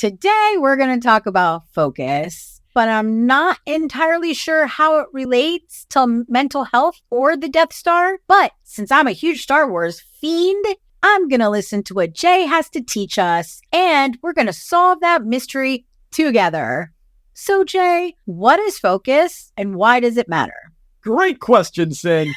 Today, we're going to talk about focus, but I'm not entirely sure how it relates to mental health or the Death Star. But since I'm a huge Star Wars fiend, I'm going to listen to what Jay has to teach us, and we're going to solve that mystery together. So, Jay, what is focus and why does it matter? Great question, Sin.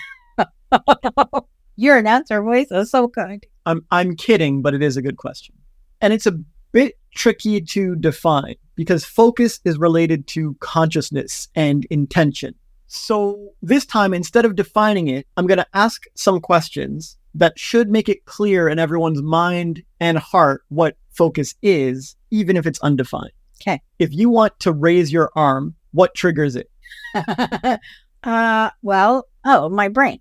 Your announcer voice is so kind. I'm kidding, but it is a good question. And it's a bit tricky to define because focus is related to consciousness and intention. So this time, instead of defining it, I'm going to ask some questions that should make it clear in everyone's mind and heart what focus is, even if it's undefined. Okay. If you want to raise your arm, what triggers it? My brain.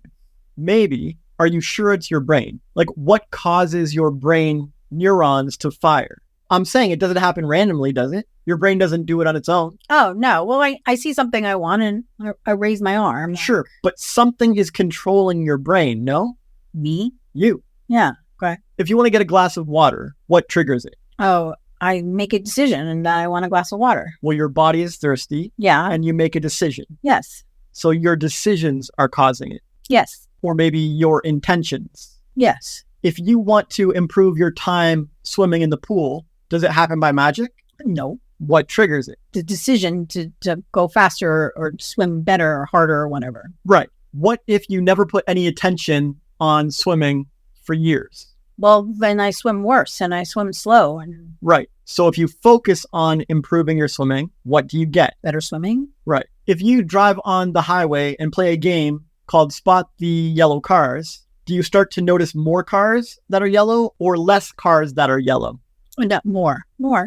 Maybe. Are you sure it's your brain? Like, what causes your brain neurons to fire? I'm saying it doesn't happen randomly, does it? Your brain doesn't do it on its own. Oh, no. Well, I see something I want and I raise my arm. Sure, but something is controlling your brain, no? Me? You. Yeah. Okay. If you want to get a glass of water, what triggers it? Oh, I make a decision and I want a glass of water. Well, your body is thirsty. Yeah. And you make a decision. Yes. So your decisions are causing it. Yes. Or maybe your intentions. Yes. If you want to improve your time swimming in the pool, does it happen by magic? No. What triggers it? The decision to go faster or swim better or harder or whatever. Right. What if you never put any attention on swimming for years? Well, then I swim worse and I swim slow. Right. So if you focus on improving your swimming, what do you get? Better swimming? Right. If you drive on the highway and play a game called Spot the Yellow Cars, do you start to notice more cars that are yellow or less cars that are yellow? No, more.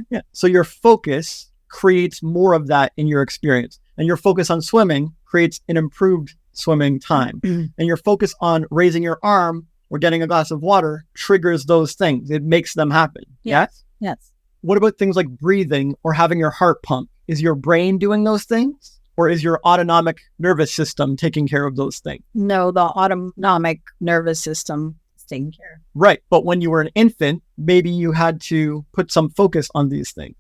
Yeah. So your focus creates more of that in your experience. And your focus on swimming creates an improved swimming time. And your focus on raising your arm or getting a glass of water triggers those things. It makes them happen. Yes. Yes. What about things like breathing or having your heart pump? Is your brain doing those things? Or is your autonomic nervous system taking care of those things? No, the autonomic nervous system is taking care. Right. But when you were an infant, maybe you had to put some focus on these things.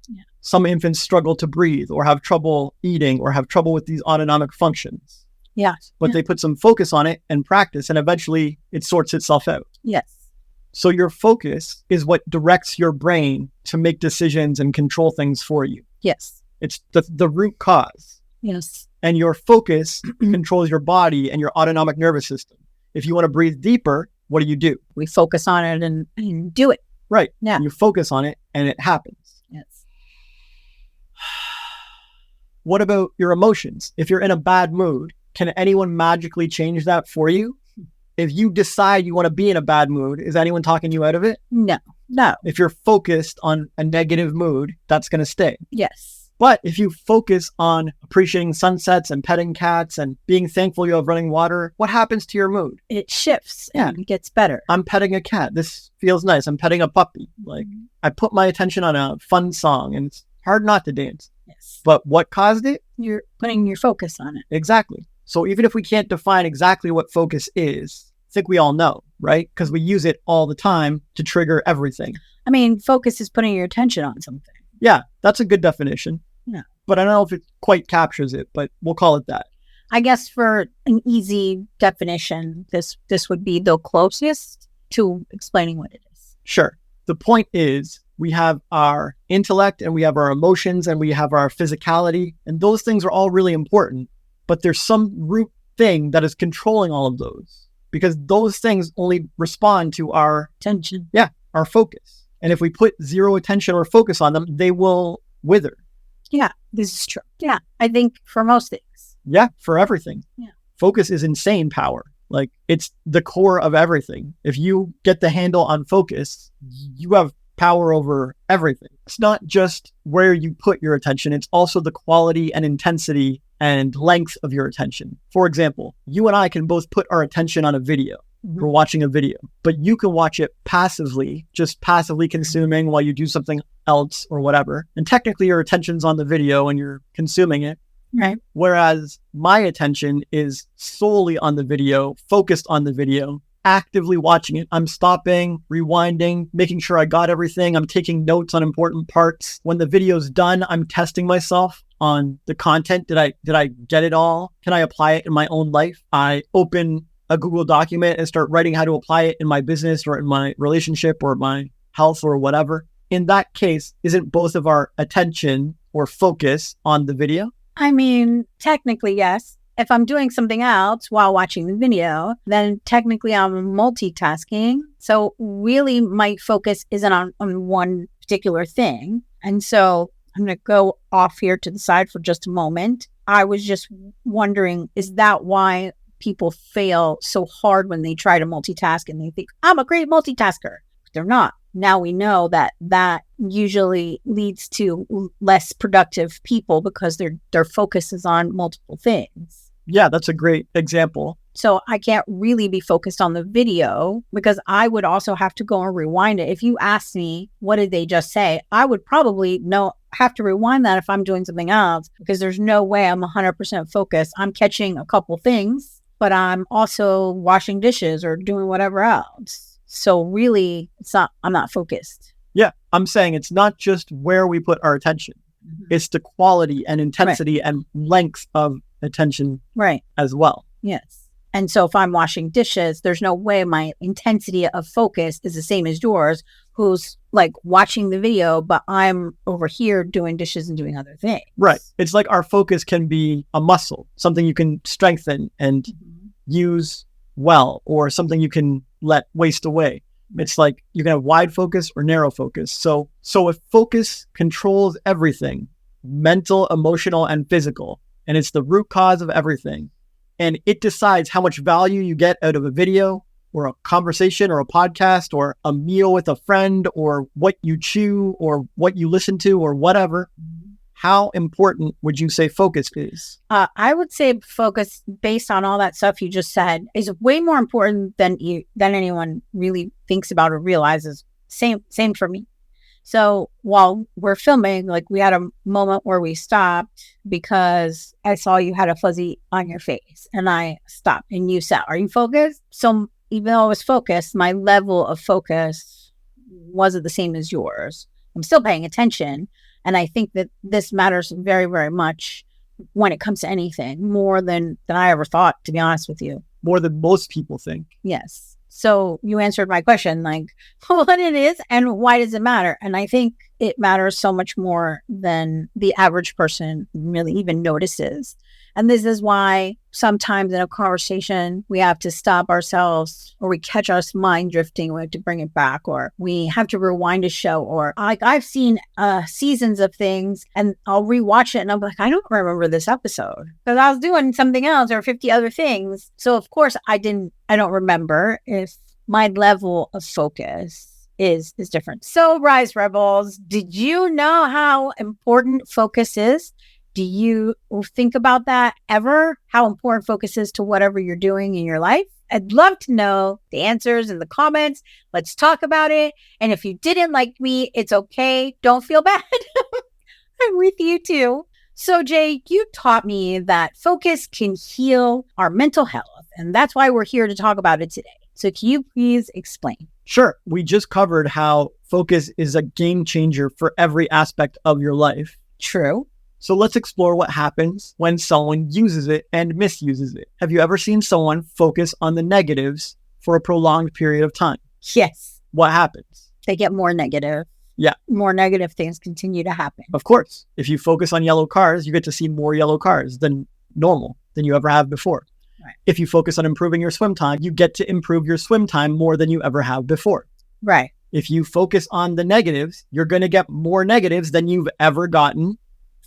Yeah. Some infants struggle to breathe or have trouble eating or have trouble with these autonomic functions. Yeah. But they put some focus on it and practice, and eventually it sorts itself out. Yes. So your focus is what directs your brain to make decisions and control things for you. Yes. It's the root cause. Yes. And your focus controls your body and your autonomic nervous system. If you want to breathe deeper, what do? We focus on it and do it. Right. Yeah. You focus on it and it happens. Yes. What about your emotions? If you're in a bad mood, can anyone magically change that for you? If you decide you want to be in a bad mood, is anyone talking you out of it? No. If you're focused on a negative mood, that's going to stay. Yes. But if you focus on appreciating sunsets and petting cats and being thankful you have running water, what happens to your mood? It shifts and gets better. I'm petting a cat. This feels nice. I'm petting a puppy. Like, I put my attention on a fun song and it's hard not to dance. Yes. But what caused it? You're putting your focus on it. Exactly. So even if we can't define exactly what focus is, I think we all know, right? Because we use it all the time to trigger everything. I mean, focus is putting your attention on something. Yeah, that's a good definition. Yeah. But I don't know if it quite captures it, but we'll call it that. I guess for an easy definition, this would be the closest to explaining what it is. Sure. The point is we have our intellect and we have our emotions and we have our physicality, and those things are all really important, but there's some root thing that is controlling all of those because those things only respond to our attention. Yeah, our focus. And if we put zero attention or focus on them, they will wither. Yeah, this is true. Yeah, I think for most things. Yeah, for everything. Yeah. Focus is insane power. Like, it's the core of everything. If you get the handle on focus, you have power over everything. It's not just where you put your attention. It's also the quality and intensity and length of your attention. For example, you and I can both put our attention on a video. We're watching a video, but you can watch it passively, just passively consuming while you do something else or whatever. And technically your attention's on the video and you're consuming it. Right. Whereas my attention is solely on the video, focused on the video, actively watching it. I'm stopping, rewinding, making sure I got everything. I'm taking notes on important parts. When the video's done, I'm testing myself on the content. Did I get it all? Can I apply it in my own life? I open a Google document and start writing how to apply it in my business or in my relationship or my health or whatever. In that case, isn't both of our attention or focus on the video? I mean, technically, yes. If I'm doing something else while watching the video, then technically I'm multitasking. So really my focus isn't on one particular thing. And so I'm going to go off here to the side for just a moment. I was just wondering, is that why people fail so hard when they try to multitask and they think, I'm a great multitasker? But they're not. Now we know that usually leads to less productive people because their focus is on multiple things. Yeah, that's a great example. So I can't really be focused on the video because I would also have to go and rewind it. If you asked me, what did they just say? I would probably have to rewind that if I'm doing something else because there's no way I'm 100% focused. I'm catching a couple things, but I'm also washing dishes or doing whatever else. So really, I'm not focused. Yeah, I'm saying it's not just where we put our attention. Mm-hmm. It's the quality and intensity and length of attention as well. Yes. And so if I'm washing dishes, there's no way my intensity of focus is the same as yours, who's like watching the video, but I'm over here doing dishes and doing other things. Right. It's like our focus can be a muscle, something you can strengthen and use well, or something you can let waste away. It's like you can have wide focus or narrow focus. So if focus controls everything, mental, emotional, and physical, and it's the root cause of everything, and it decides how much value you get out of a video or a conversation or a podcast or a meal with a friend or what you chew or what you listen to or whatever, how important would you say focus is? I would say focus, based on all that stuff you just said, is way more important than anyone really thinks about or realizes. Same for me. So while we're filming, like we had a moment where we stopped because I saw you had a fuzzy on your face and I stopped and you said, are you focused? So even though I was focused, my level of focus wasn't the same as yours. I'm still paying attention. And I think that this matters very, very much when it comes to anything, more than I ever thought, to be honest with you. More than most people think. Yes. So you answered my question, like what it is and why does it matter? And I think it matters so much more than the average person really even notices. And this is why sometimes in a conversation, we have to stop ourselves, or we catch our mind drifting. We have to bring it back, or we have to rewind a show, or like I've seen seasons of things and I'll rewatch it and I'm like, I don't remember this episode because I was doing something else or 50 other things. So of course I don't remember if my level of focus is different. So Rise Rebels, did you know how important focus is? Do you think about that ever? How important focus is to whatever you're doing in your life? I'd love to know the answers in the comments. Let's talk about it. And if you didn't like me, it's okay. Don't feel bad. I'm with you too. So Jay, you taught me that focus can heal our mental health. And that's why we're here to talk about it today. So can you please explain? Sure. We just covered how focus is a game changer for every aspect of your life. True. So let's explore what happens when someone uses it and misuses it. Have you ever seen someone focus on the negatives for a prolonged period of time? Yes. What happens? They get more negative. Yeah. More negative things continue to happen. Of course. If you focus on yellow cars, you get to see more yellow cars than normal, than you ever have before. Right. If you focus on improving your swim time, you get to improve your swim time more than you ever have before. Right. If you focus on the negatives, you're going to get more negatives than you've ever gotten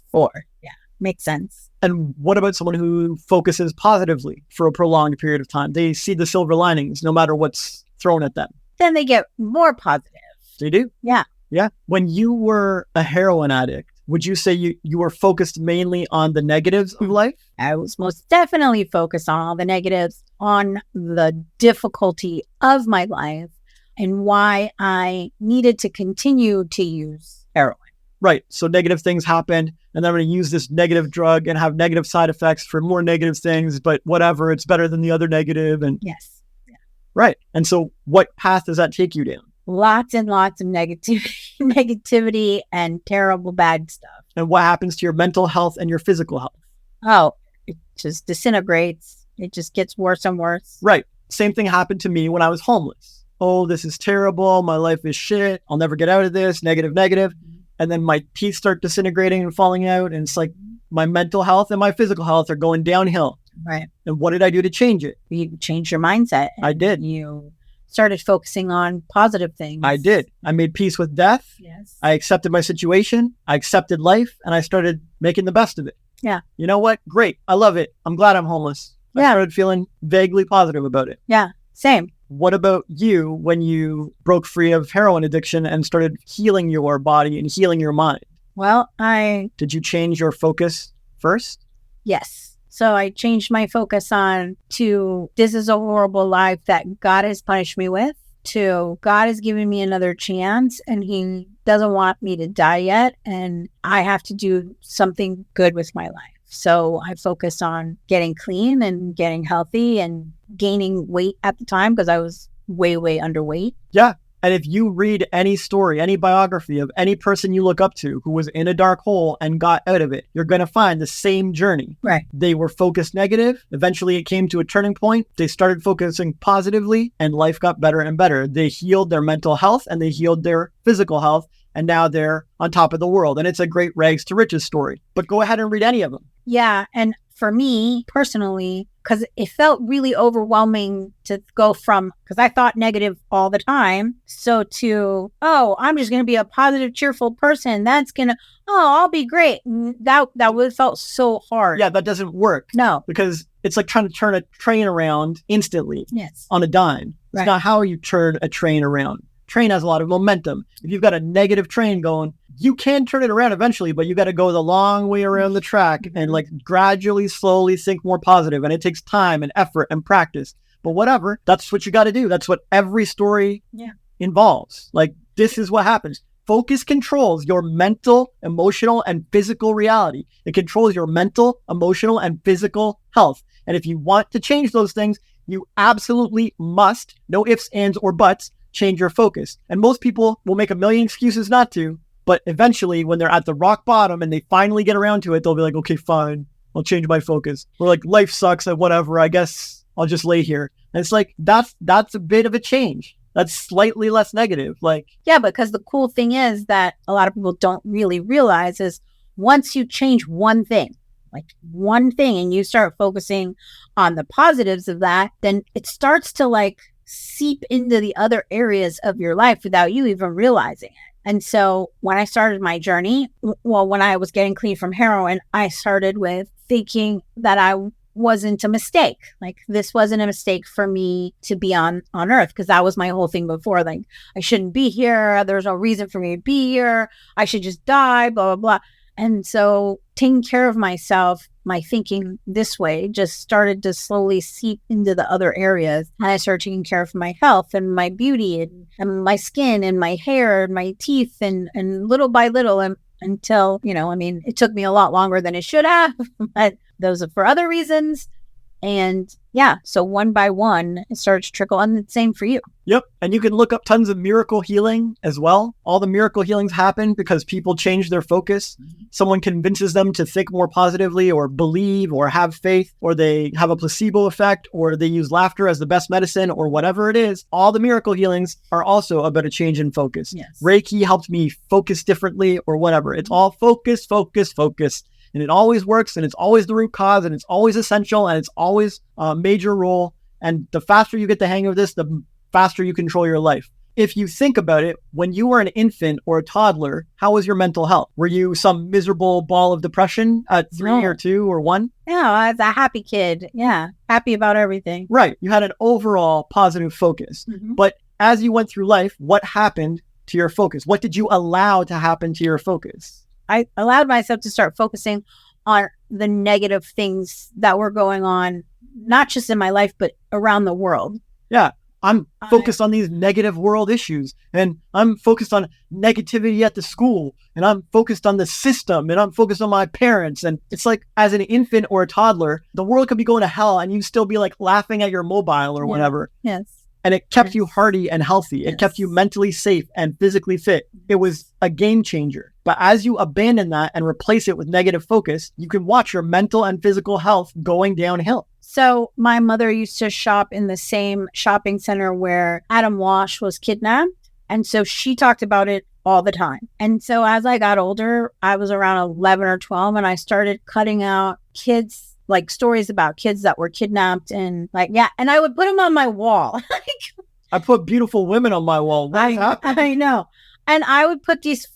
before. Yeah, makes sense. And what about someone who focuses positively for a prolonged period of time? They see the silver linings no matter what's thrown at them. Then they get more positive. They do? Yeah. Yeah. When you were a heroin addict, would you say you were focused mainly on the negatives of life? I was most definitely focused on all the negatives, on the difficulty of my life and why I needed to continue to use heroin. Right. So negative things happened, and then I'm going to use this negative drug and have negative side effects for more negative things, but whatever, it's better than the other negative. And yes. Yeah. Right. And so what path does that take you down? Lots and lots of negativity and terrible bad stuff. And what happens to your mental health and your physical health? Oh, it just disintegrates. It just gets worse and worse. Right. Same thing happened to me when I was homeless. Oh, this is terrible. My life is shit. I'll never get out of this. Negative, negative. And then my teeth start disintegrating and falling out. And it's like my mental health and my physical health are going downhill. Right. And what did I do to change it? You changed your mindset. I did. You started focusing on positive things. I did. I made peace with death. Yes. I accepted my situation. I accepted life, and I started making the best of it. Yeah. You know what? Great. I love it. I'm glad I'm homeless. I started feeling vaguely positive about it. Yeah. Same. What about you when you broke free of heroin addiction and started healing your body and healing your mind? Well, Did you change your focus first? Yes. So I changed my focus on to this is a horrible life that God has punished me with, to God has given me another chance and he doesn't want me to die yet. And I have to do something good with my life. So I focused on getting clean and getting healthy and gaining weight at the time because I was way, way underweight. Yeah. And if you read any story, any biography of any person you look up to who was in a dark hole and got out of it, you're going to find the same journey. Right. They were focused negative. Eventually it came to a turning point. They started focusing positively and life got better and better. They healed their mental health and they healed their physical health. And now they're on top of the world. And it's a great rags to riches story. But go ahead and read any of them. Yeah. And for me personally, because it felt really overwhelming to go from, because I thought negative all the time. So to, oh, I'm just going to be a positive, cheerful person. That's going to, oh, I'll be great. That would felt so hard. Yeah, that doesn't work. No. Because it's like trying to turn a train around instantly. Yes. On a dime. It's Right. not how you turn a train around. Train has a lot of momentum. If you've got a negative train going, you can turn it around eventually, but you got to go the long way around the track and like gradually, slowly think more positive. And it takes time and effort and practice. But whatever, that's what you got to do. That's what every story involves. Like, this is what happens. Focus controls your mental, emotional, and physical reality. It controls your mental, emotional, and physical health. And if you want to change those things, you absolutely must, no ifs, ands, or buts, change your focus. And most people will make a million excuses not to, but eventually when they're at the rock bottom and they finally get around to it, they'll be like, okay, fine, I'll change my focus. Or like, life sucks and whatever, I guess I'll just lay here. And it's like, that's a bit of a change. That's slightly less negative. Like, yeah, because the cool thing is that a lot of people don't really realize is once you change one thing, like one thing, and you start focusing on the positives of that, then it starts to like seep into the other areas of your life without you even realizing it. And so when I started my journey, well, when I was getting clean from heroin, I started with thinking that I wasn't a mistake. Like, this wasn't a mistake for me to be on earth, because that was my whole thing before. Like, I shouldn't be here. There's no reason for me to be here. I should just die, blah, blah, blah. And so taking care of myself, my thinking this way just started to slowly seep into the other areas. And I started taking care of my health and my beauty and my skin and my hair and my teeth and little by little until, it took me a lot longer than it should have, but those are for other reasons. And yeah, so one by one, it starts to trickle, and the same for you. Yep. And you can look up tons of miracle healing as well. All the miracle healings happen because people change their focus. Someone convinces them to think more positively or believe or have faith, or they have a placebo effect, or they use laughter as the best medicine, or whatever it is. All the miracle healings are also about a change in focus. Yes. Reiki helped me focus differently or whatever. It's all focus, focus, focus. And it always works, and it's always the root cause, and it's always essential, and it's always a major role. And the faster you get the hang of this, the faster you control your life. If you think about it, when you were an infant or a toddler, how was your mental health? Were you some miserable ball of depression at 3 or 2 or 1? No, I was a happy kid. Yeah, happy about everything. Right. You had an overall positive focus. Mm-hmm. But as you went through life, what happened to your focus? What did you allow to happen to your focus? I allowed myself to start focusing on the negative things that were going on, not just in my life, but around the world. Yeah. I'm focused on these negative world issues, and I'm focused on negativity at the school, and I'm focused on the system, and I'm focused on my parents. And it's like, as an infant or a toddler, the world could be going to hell and you still be like laughing at your mobile or whatever. Yes. And it kept you hearty and healthy. It kept you mentally safe and physically fit. It was a game changer. But as you abandon that and replace it with negative focus, you can watch your mental and physical health going downhill. So my mother used to shop in the same shopping center where Adam Walsh was kidnapped. And so she talked about it all the time. And so as I got older, I was around 11 or 12, and I started cutting out kids, like stories about kids that were kidnapped, and and I would put them on my wall. I put beautiful women on my wall. I know. And I would put these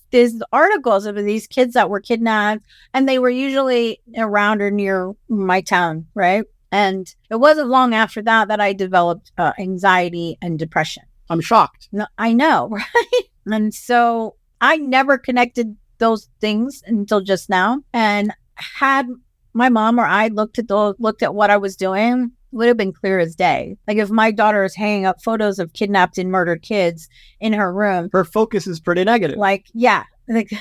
articles of these kids that were kidnapped, and they were usually around or near my town, right? And it wasn't long after that I developed anxiety and depression. I'm shocked. No, I know, right? And so I never connected those things until just now. And had my mom or I looked at what I was doing, it would have been clear as day. Like if my daughter is hanging up photos of kidnapped and murdered kids in her room, her focus is pretty negative.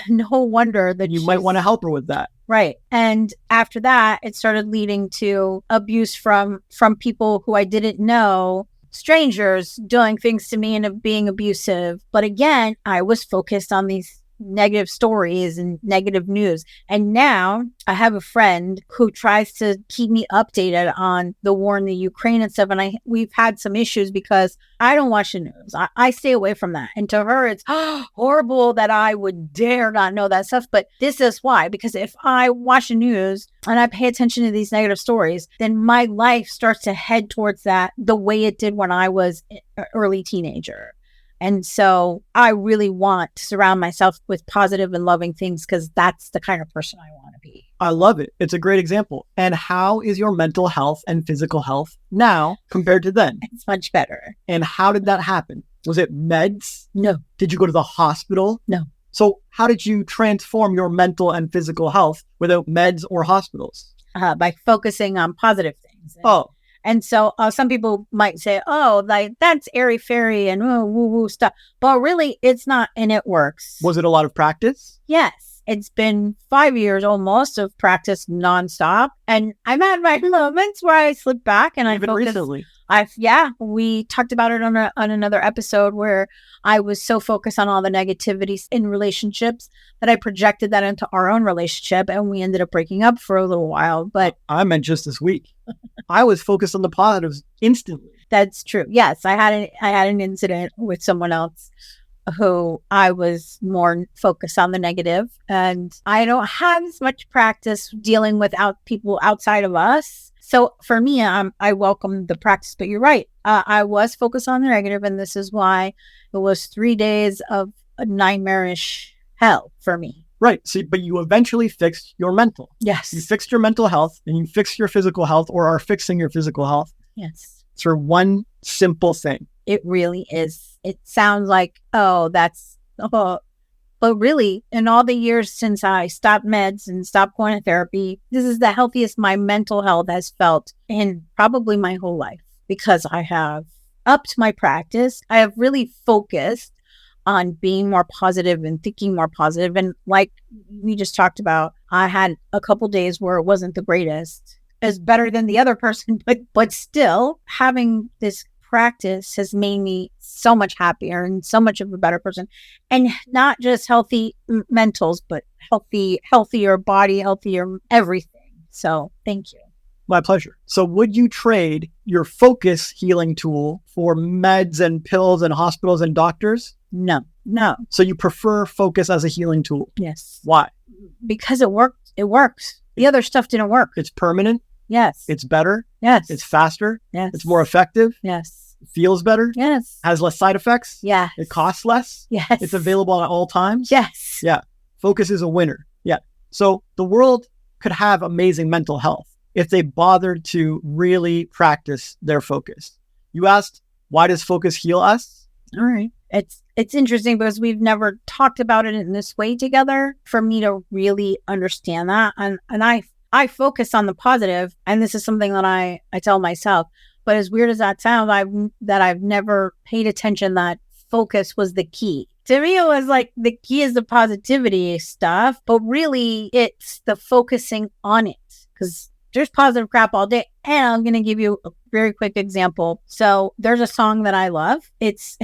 No wonder that you might want to help her with that. Right. And after that, it started leading to abuse from people who I didn't know, strangers doing things to me and being abusive. But again, I was focused on these negative stories and negative news. And now I have a friend who tries to keep me updated on the war in the Ukraine and stuff. And we've had some issues because I don't watch the news. I stay away from that. And to her, it's horrible that I would dare not know that stuff. But this is why, because if I watch the news and I pay attention to these negative stories, then my life starts to head towards that the way it did when I was an early teenager. And so I really want to surround myself with positive and loving things because that's the kind of person I want to be. I love it. It's a great example. And how is your mental health and physical health now compared to then? It's much better. And how did that happen? Was it meds? No. Did you go to the hospital? No. So how did you transform your mental and physical health without meds or hospitals? By focusing on positive things. And so some people might say, that's airy-fairy and woo-woo stuff. But really, it's not, and it works. Was it a lot of practice? Yes. It's been 5 years almost of practice nonstop. And I've had my moments where I slip back and I focus. Recently. We talked about it on another episode where I was so focused on all the negativities in relationships that I projected that into our own relationship, and we ended up breaking up for a little while. But I meant just this week. I was focused on the positives instantly. That's true. Yes, I had an incident with someone else who I was more focused on the negative, and I don't have as much practice dealing with people outside of us. So for me, I welcome the practice, but you're right. I was focused on the negative, and this is why it was 3 days of a nightmarish hell for me. Right. So, but you eventually fixed your mental. Yes. You fixed your mental health and you fixed your physical health, or are fixing your physical health. Yes. For one simple thing. It really is. It sounds like, but really, in all the years since I stopped meds and stopped going to therapy, this is the healthiest my mental health has felt in probably my whole life, because I have upped my practice. I have really focused on being more positive and thinking more positive. And like we just talked about, I had a couple days where it wasn't the greatest. It's better than the other person, but still having this practice has made me so much happier and so much of a better person. And not just healthy mentals, but healthier body, healthier everything. So thank you. My pleasure. So would you trade your focus healing tool for meds and pills and hospitals and doctors? No. So you prefer focus as a healing tool? Yes. Why? Because it worked. It works. The other stuff didn't work. It's permanent? Yes. It's better? Yes. It's faster? Yes. It's more effective? Yes. It feels better? Yes. Has less side effects? Yes. It costs less? Yes. It's available at all times? Yes. Yeah. Focus is a winner. Yeah. So the world could have amazing mental health if they bothered to really practice their focus. You asked, why does focus heal us? All right. It's interesting because we've never talked about it in this way together for me to really understand that. And I focus on the positive, and this is something that I tell myself. But as weird as that sounds, I've never paid attention that focus was the key. To me, it was like the key is the positivity stuff, but really it's the focusing on it. Because there's positive crap all day. And I'm going to give you a very quick example. So there's a song that I love. It's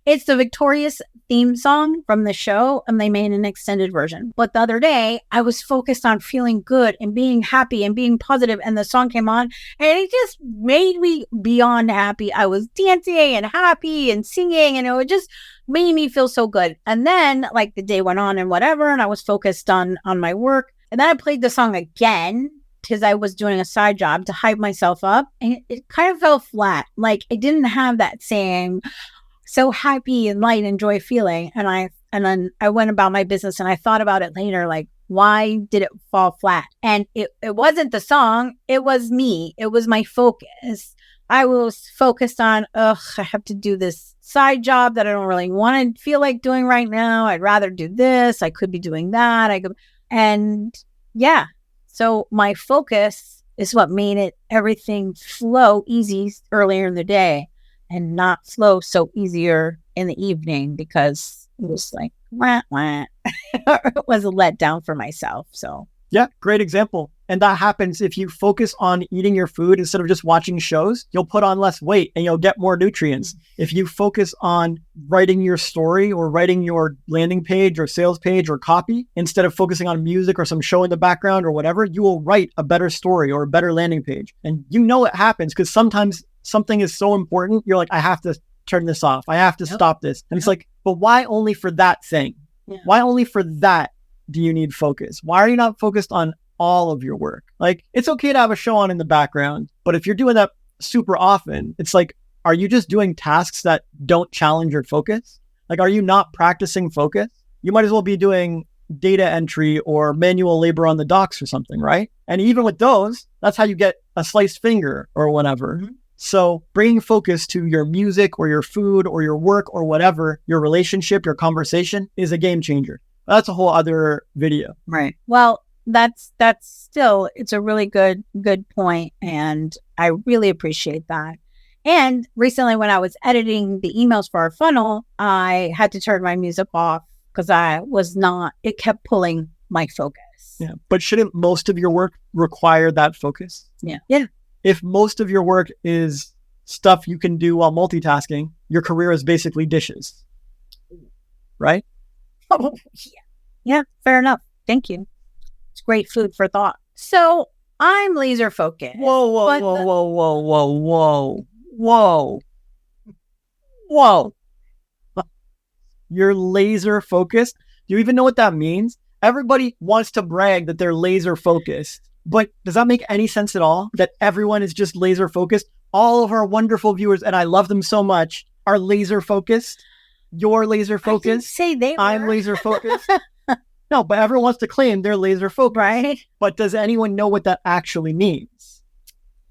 it's the Victorious theme song from the show, and they made an extended version. But the other day, I was focused on feeling good and being happy and being positive, and the song came on, and it just made me beyond happy. I was dancing and happy and singing, and it just made me feel so good. And then, like, the day went on and whatever, and I was focused on my work. And then I played the song again because I was doing a side job to hype myself up, and it kind of fell flat. Like, I didn't have that same so happy and light and joy feeling. And then I went about my business, and I thought about it later, like, why did it fall flat? And it wasn't the song, it was me. It was my focus. I was focused on, I have to do this side job that I don't really want to feel like doing right now. I'd rather do this. I could be doing that. And yeah, so my focus is what made everything flow easy earlier in the day, and not flow so easier in the evening, because it was like, it was a letdown for myself. So yeah, great example. And that happens if you focus on eating your food instead of just watching shows. You'll put on less weight and you'll get more nutrients. If you focus on writing your story or writing your landing page or sales page or copy, instead of focusing on music or some show in the background or whatever, you will write a better story or a better landing page. And you know it happens because sometimes something is so important, you're like, I have to turn this off. I have to stop this. And it's like, but why only for that thing? Yeah. Why only for that do you need focus? Why are you not focused on all of your work? Like, it's okay to have a show on in the background, but if you're doing that super often, it's like, are you just doing tasks that don't challenge your focus? Like, are you not practicing focus? You might as well be doing data entry or manual labor on the docks or something, right? And even with those, that's how you get a sliced finger or whatever. Mm-hmm. So bringing focus to your music or your food or your work or whatever, your relationship, your conversation, is a game changer. That's a whole other video. Right. Well, that's still, it's a really good point, and I really appreciate that. And recently, when I was editing the emails for our funnel, I had to turn my music off because it kept pulling my focus. Yeah. But shouldn't most of your work require that focus? Yeah. Yeah. If most of your work is stuff you can do while multitasking, your career is basically dishes, right? Oh, yeah. Yeah, fair enough. Thank you. It's great food for thought. So I'm laser focused. Whoa. You're laser focused? Do you even know what that means? Everybody wants to brag that they're laser focused. But does that make any sense at all? That everyone is just laser focused? All of our wonderful viewers, and I love them so much, are laser focused. You're laser focused. I didn't say they were. I'm laser focused. No, but everyone wants to claim they're laser focused. Right. But does anyone know what that actually means?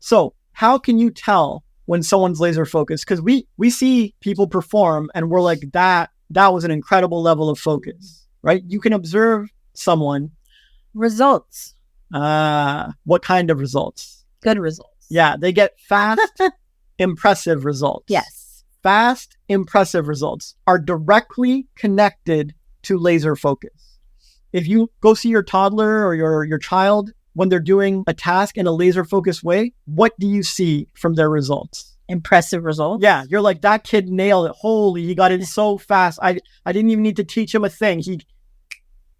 So how can you tell when someone's laser focused? Because we see people perform and we're like, that was an incredible level of focus, right? You can observe someone. Results. What kind of results? Good results. Yeah, they get fast, impressive results. Yes. Fast, impressive results are directly connected to laser focus. If you go see your toddler or your child when they're doing a task in a laser focused way, what do you see from their results? Impressive results. Yeah, you're like, that kid nailed it. Holy, he got it so fast. I didn't even need to teach him a thing. He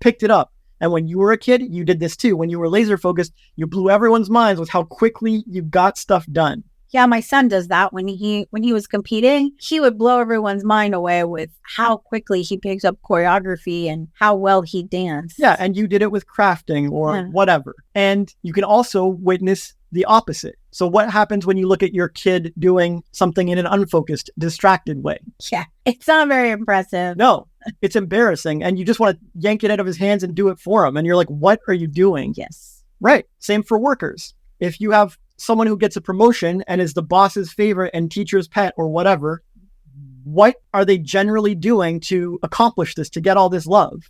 picked it up. And when you were a kid, you did this too. When you were laser focused, you blew everyone's minds with how quickly you got stuff done. Yeah, my son does that. When he was competing, he would blow everyone's mind away with how quickly he picks up choreography and how well he danced. Yeah, and you did it with crafting or whatever. And you can also witness the opposite. So what happens when you look at your kid doing something in an unfocused, distracted way? Yeah, it's not very impressive. No, it's embarrassing. And you just want to yank it out of his hands and do it for him. And you're like, what are you doing? Yes. Right. Same for workers. If you have someone who gets a promotion and is the boss's favorite and teacher's pet or whatever, what are they generally doing to accomplish this, to get all this love?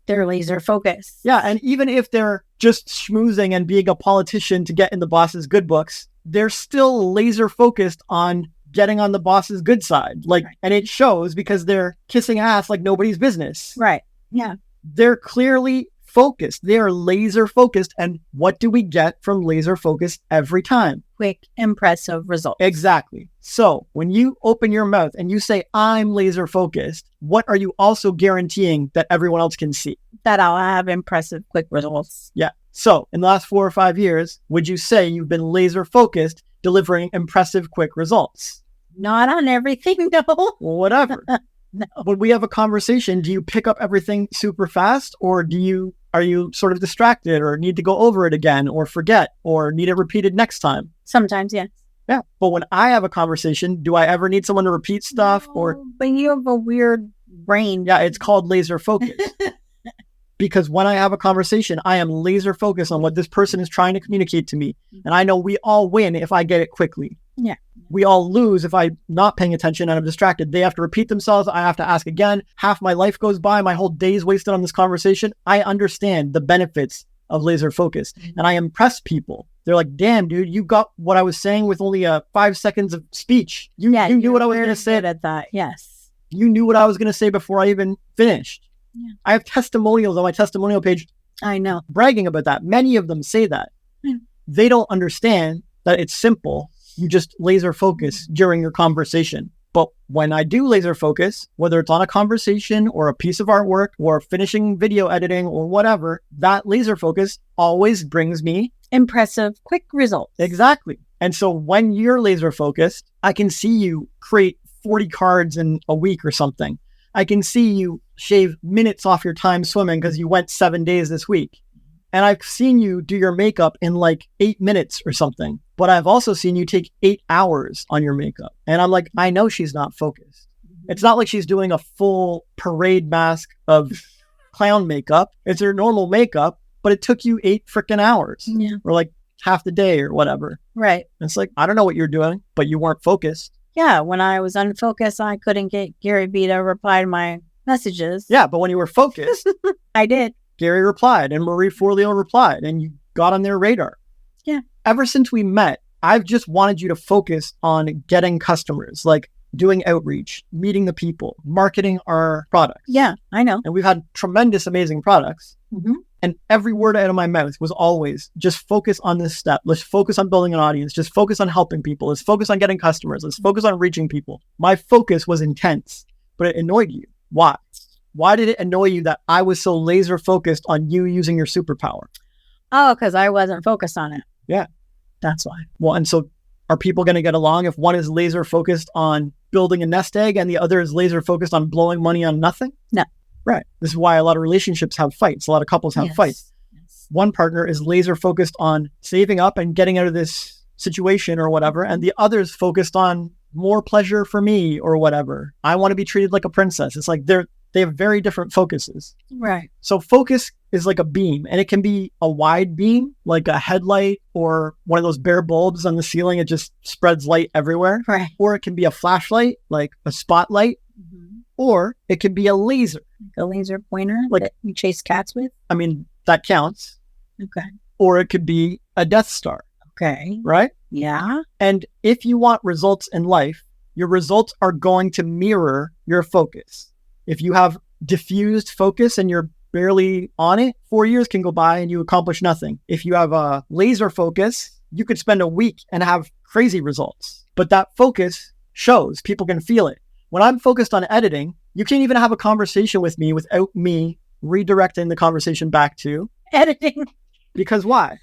They're laser focused. Yeah. And even if they're just schmoozing and being a politician to get in the boss's good books, they're still laser focused on getting on the boss's good side. Like, right. And it shows because they're kissing ass like nobody's business. Right. Yeah. They're clearly focused. They are laser focused. And what do we get from laser focus every time? Quick, impressive results. Exactly. So when you open your mouth and you say, I'm laser focused, what are you also guaranteeing that everyone else can see? That I'll have impressive, quick results. Yeah. So in the last 4 or 5 years, would you say you've been laser focused, delivering impressive, quick results? Not on everything, no. Whatever. No. When we have a conversation, do you pick up everything super fast, or are you sort of distracted, or need to go over it again, or forget, or need it repeated next time? Sometimes, yes. Yeah. But when I have a conversation, do I ever need someone to repeat stuff? But you have a weird brain. Yeah, it's called laser focus. Because when I have a conversation, I am laser focused on what this person is trying to communicate to me. And I know we all win if I get it quickly. Yeah. We all lose if I'm not paying attention and I'm distracted. They have to repeat themselves. I have to ask again. Half my life goes by. My whole day is wasted on this conversation. I understand the benefits of laser focus, and I impress people. They're like, damn, dude, you got what I was saying with only 5 seconds of speech. You knew what I was going to say. At that. Yes. You knew what I was going to say before I even finished. Yeah. I have testimonials on my testimonial page. I know. Bragging about that. Many of them say that. They don't understand that it's simple. You just laser focus during your conversation. But when I do laser focus, whether it's on a conversation or a piece of artwork or finishing video editing or whatever, that laser focus always brings me impressive, quick results. Exactly. And so when you're laser focused, I can see you create 40 cards in a week or something. I can see you shave minutes off your time swimming because you went 7 days this week. And I've seen you do your makeup in like 8 minutes or something. But I've also seen you take 8 hours on your makeup. And I'm like, I know she's not focused. It's not like she's doing a full parade mask of clown makeup. It's her normal makeup, but it took you 8 freaking hours. Yeah. Or like half the day or whatever. Right. And it's like, I don't know what you're doing, but you weren't focused. Yeah. When I was unfocused, I couldn't get Gary B to reply to my messages. Yeah. But when you were focused, I did. Gary replied and Marie Forleo replied and you got on their radar. Yeah. Ever since we met, I've just wanted you to focus on getting customers, like doing outreach, meeting the people, marketing our products. Yeah, I know. And we've had tremendous, amazing products. Mm-hmm. And every word out of my mouth was always just focus on this step. Let's focus on building an audience. Just focus on helping people. Let's focus on getting customers. Let's focus on reaching people. My focus was intense, but it annoyed you. Why? Why did it annoy you that I was so laser focused on you using your superpower? Oh, because I wasn't focused on it. Yeah. That's why. Well, and so are people going to get along if one is laser focused on building a nest egg and the other is laser focused on blowing money on nothing? No. Right. This is why a lot of relationships have fights. A lot of couples have fights. Yes. One partner is laser focused on saving up and getting out of this situation or whatever. And the other is focused on more pleasure for me or whatever. I want to be treated like a princess. It's like they have very different focuses. Right. So focus is like a beam, and it can be a wide beam, like a headlight or one of those bare bulbs on the ceiling. It just spreads light everywhere. Right. Or it can be a flashlight, like a spotlight, or it can be a laser. A laser pointer like that you chase cats with? I mean, that counts. Okay. Or it could be a Death Star. Okay. Right? Yeah. And if you want results in life, your results are going to mirror your focus. If you have diffused focus and you're barely on it, 4 years can go by and you accomplish nothing. If you have a laser focus, you could spend a week and have crazy results. But that focus shows, people can feel it. When I'm focused on editing, you can't even have a conversation with me without me redirecting the conversation back to editing. Because why?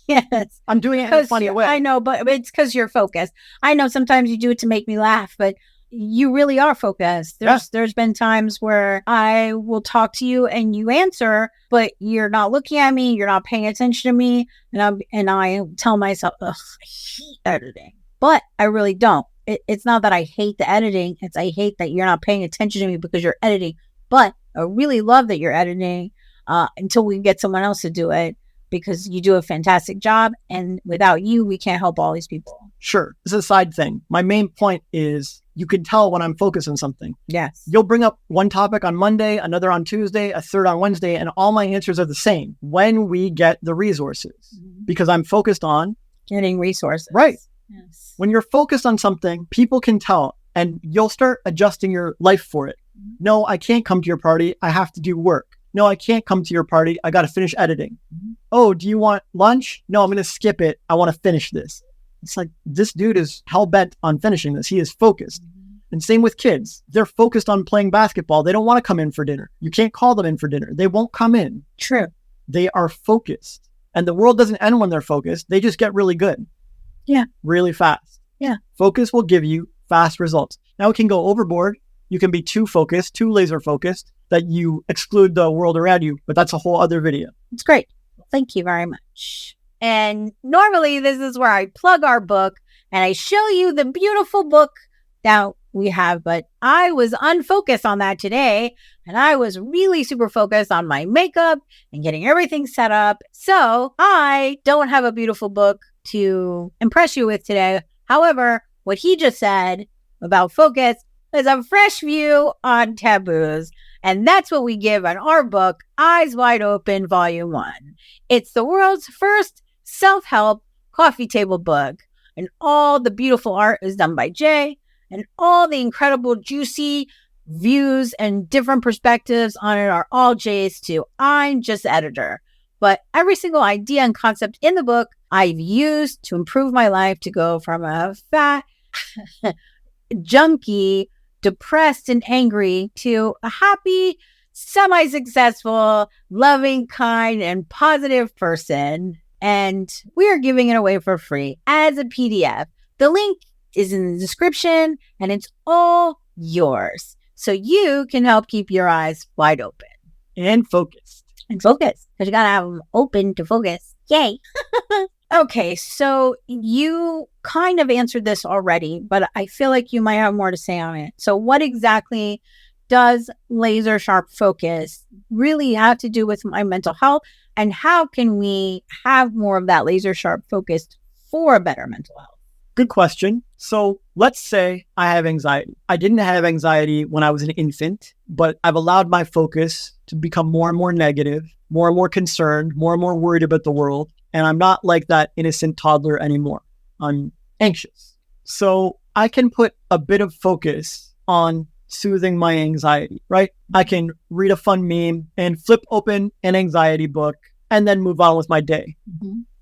Yes. I'm doing it in a funny way. I know, but it's because you're focused. I know sometimes you do it to make me laugh, but you really are focused. There's been times where I will talk to you and you answer, but you're not looking at me, you're not paying attention to me, and I tell myself, ugh, I hate editing. But I really don't. It's not that I hate the editing, it's I hate that you're not paying attention to me because you're editing. But I really love that you're editing until we get someone else to do it, because you do a fantastic job, and without you, we can't help all these people. Sure. This is a side thing. My main point is you can tell when I'm focused on something. Yes. You'll bring up one topic on Monday, another on Tuesday, a third on Wednesday, and all my answers are the same when we get the resources, because I'm focused on getting resources. Right. Yes. When you're focused on something, people can tell, and you'll start adjusting your life for it. No, I can't come to your party. I have to do work. No, I can't come to your party. I got to finish editing. Oh, do you want lunch? No, I'm going to skip it. I want to finish this. It's like, this dude is hell-bent on finishing this. He is focused. And same with kids. They're focused on playing basketball. They don't want to come in for dinner. You can't call them in for dinner. They won't come in. True. They are focused. And the world doesn't end when they're focused. They just get really good. Yeah. Really fast. Yeah. Focus will give you fast results. Now it can go overboard. You can be too focused, too laser focused, that you exclude the world around you. But that's a whole other video. It's great. Thank you very much. And normally this is where I plug our book and I show you the beautiful book that we have, but I was unfocused on that today. And I was really super focused on my makeup and getting everything set up. So I don't have a beautiful book to impress you with today. However, what he just said about focus is a fresh view on taboos. And that's what we give in our book, Eyes Wide Open, Volume 1. It's the world's first self-help coffee table book. And all the beautiful art is done by Jay. And all the incredible, juicy views and different perspectives on it are all Jay's too. I'm just the editor. But every single idea and concept in the book I've used to improve my life to go from a fat junkie, depressed and angry, to a happy, semi-successful, loving, kind, and positive person. And we are giving it away for free as a PDF. The link is in the description and it's all yours. So you can help keep your eyes wide open. And focused. And focus. Because you got to have them open to focus. Yay. Okay, so you kind of answered this already, but I feel like you might have more to say on it. So what exactly does laser sharp focus really have to do with my mental health? And how can we have more of that laser sharp focus for a better mental health? Good question. So let's say I have anxiety. I didn't have anxiety when I was an infant, but I've allowed my focus to become more and more negative, more and more concerned, more and more worried about the world. And I'm not like that innocent toddler anymore. I'm anxious. So I can put a bit of focus on soothing my anxiety, right? I can read a fun meme and flip open an anxiety book and then move on with my day.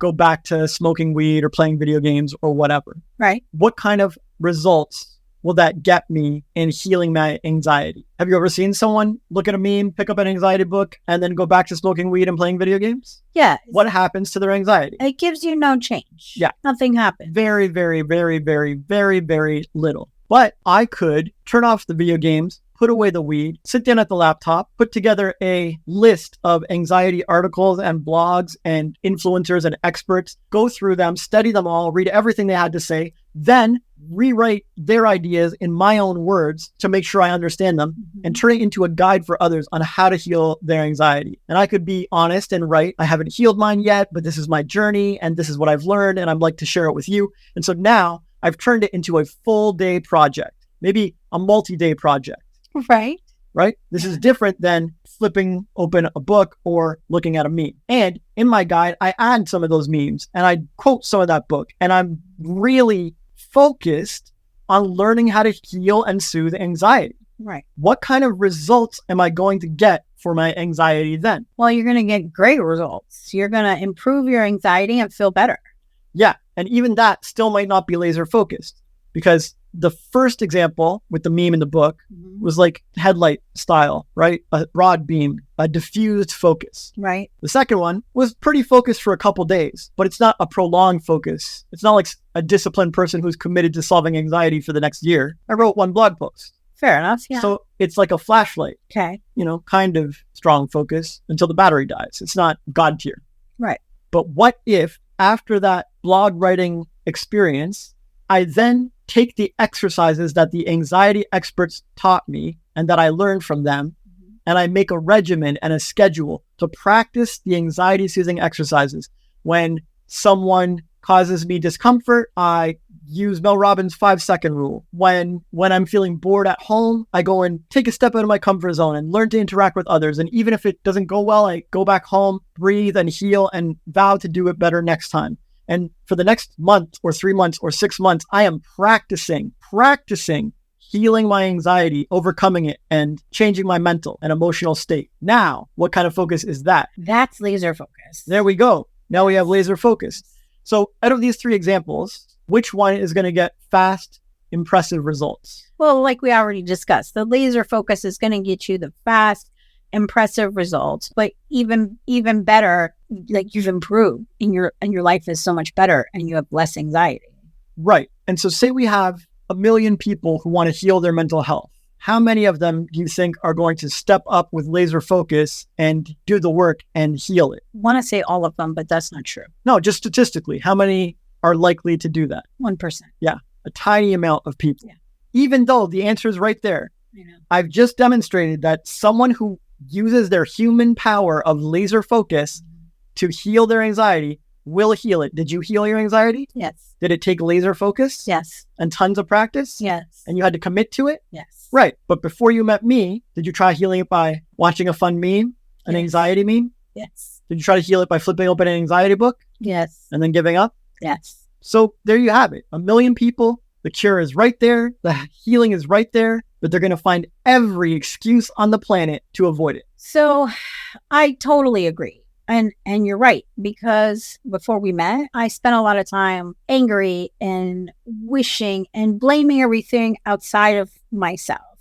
Go back to smoking weed or playing video games or whatever. Right. What kind of results will that get me in healing my anxiety? Have you ever seen someone look at a meme, pick up an anxiety book, and then go back to smoking weed and playing video games? Yeah. What happens to their anxiety? It gives you no change. Yeah. Nothing happens. Very, very, very, very, very, very little. But I could turn off the video games, put away the weed, sit down at the laptop, put together a list of anxiety articles and blogs and influencers and experts, go through them, study them all, read everything they had to say, then rewrite their ideas in my own words to make sure I understand them and turn it into a guide for others on how to heal their anxiety. And I could be honest and right. I haven't healed mine yet, but this is my journey and this is what I've learned and I'd like to share it with you. And so now I've turned it into a full day project, maybe a multi-day project. Right. Right? This is different than flipping open a book or looking at a meme. And in my guide, I add some of those memes and I quote some of that book. And I'm really focused on learning how to heal and soothe anxiety. Right. What kind of results am I going to get for my anxiety then? Well, you're going to get great results. You're going to improve your anxiety and feel better. Yeah. And even that still might not be laser focused, because the first example with the meme in the book was like headlight style, right? A broad beam, a diffused focus. Right. The second one was pretty focused for a couple days, but it's not a prolonged focus. It's not like a disciplined person who's committed to solving anxiety for the next year. I wrote one blog post. Fair enough. Yeah. So it's like a flashlight. Okay. You know, kind of strong focus until the battery dies. It's not God tier. Right. But what if after that blog writing experience, I then take the exercises that the anxiety experts taught me and that I learned from them, and I make a regimen and a schedule to practice the anxiety soothing exercises. When someone causes me discomfort, I use Mel Robbins' 5-second rule. When I'm feeling bored at home, I go and take a step out of my comfort zone and learn to interact with others. And even if it doesn't go well, I go back home, breathe and heal and vow to do it better next time. And for the next month or 3 months or 6 months, I am practicing healing my anxiety, overcoming it, and changing my mental and emotional state. Now, what kind of focus is that? That's laser focus. There we go. Now we have laser focus. So out of these 3 examples, which one is going to get fast, impressive results? Well, like we already discussed, the laser focus is going to get you the fast, impressive results, but even better, like you've improved and your life is so much better and you have less anxiety. Right. And so say we have 1 million people who want to heal their mental health. How many of them do you think are going to step up with laser focus and do the work and heal it? I want to say all of them, but that's not true. No, just statistically, how many are likely to do that? 1%. Yeah, a tiny amount of people. Yeah. Even though the answer is right there. I know. I've just demonstrated that someone who uses their human power of laser focus to heal their anxiety will heal it. Did you heal your anxiety? Yes. Did it take laser focus? Yes. And tons of practice? Yes. And you had to commit to it? Yes. Right. But before you met me, did you try healing it by watching a fun meme, an anxiety meme? Yes. Did you try to heal it by flipping open an anxiety book Yes. and then giving up? Yes. So there you have it. 1 million people. The cure is right there. The healing is right there, but they're going to find every excuse on the planet to avoid it. So I totally agree. And you're right, because before we met, I spent a lot of time angry and wishing and blaming everything outside of myself.